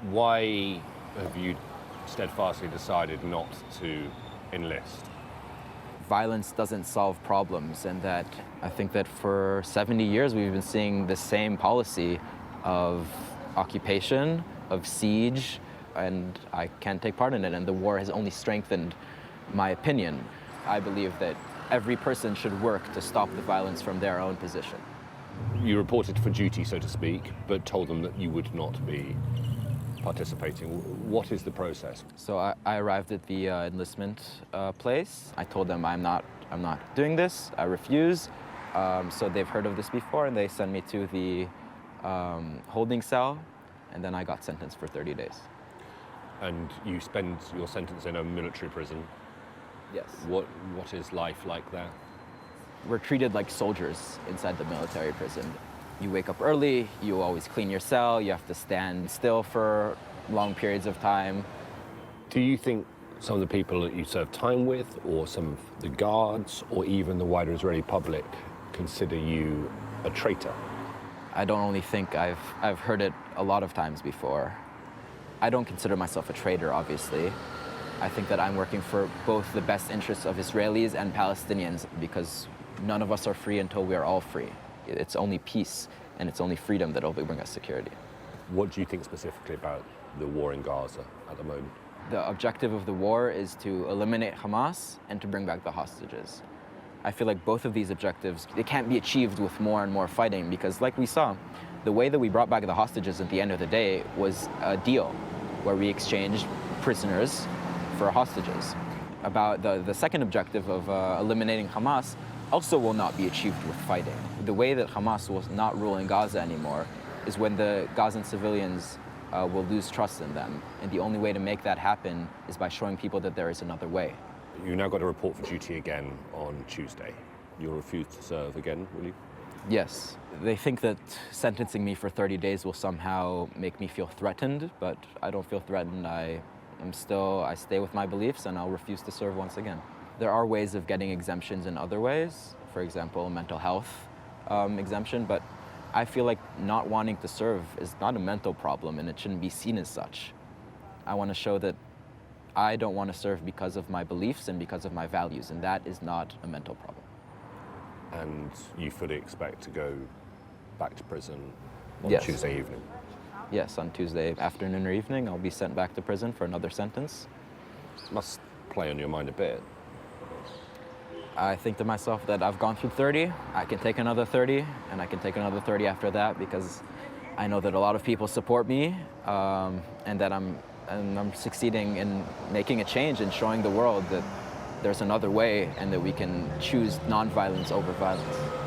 Why have you steadfastly decided not to enlist? Violence doesn't solve problems, and that I think that for 70 years we've been seeing the same policy of occupation, of siege, and I can't take part in it, and the war has only strengthened my opinion. I believe that every person should work to stop the violence from their own position. You reported for duty, so to speak, but told them that you would not be participating. What is the process? So I arrived at the enlistment place. I told them I'm not doing this. I refuse. So they've heard of this before, and they sent me to the holding cell, and then I got sentenced for 30 days. And you spend your sentence in a military prison. Yes. What is life like there? We're treated like soldiers inside the military prison. You wake up early, you always clean your cell, you have to stand still for long periods of time. Do you think some of the people that you serve time with, or some of the guards, or even the wider Israeli public consider you a traitor? I don't only think, I've heard it a lot of times before. I don't consider myself a traitor, obviously. I think that I'm working for both the best interests of Israelis and Palestinians, because none of us are free until we are all free. It's only peace and it's only freedom that will bring us security. What do you think specifically about the war in Gaza at the moment? The objective of the war is to eliminate Hamas and to bring back the hostages. I feel like both of these objectives, they can't be achieved with more and more fighting, because like we saw, the way that we brought back the hostages at the end of the day was a deal where we exchanged prisoners for hostages. About the second objective of eliminating Hamas also will not be achieved with fighting. The way that Hamas will not rule in Gaza anymore is when the Gazan civilians will lose trust in them. And the only way to make that happen is by showing people that there is another way. You now got to report for duty again on Tuesday. You'll refuse to serve again, will you? Yes. They think that sentencing me for 30 days will somehow make me feel threatened, but I don't feel threatened. I stay with my beliefs, and I'll refuse to serve once again. There are ways of getting exemptions in other ways, for example, mental health exemption, but I feel like not wanting to serve is not a mental problem, and it shouldn't be seen as such. I want to show that I don't want to serve because of my beliefs and because of my values, and that is not a mental problem. And you fully expect to go back to prison on Yes. Tuesday evening? Yes, on Tuesday afternoon or evening, I'll be sent back to prison for another sentence. Must play on your mind a bit. I think to myself that I've gone through 30, I can take another 30, and I can take another 30 after that, because I know that a lot of people support me, and that I'm succeeding in making a change and showing the world that there's another way and that we can choose nonviolence over violence.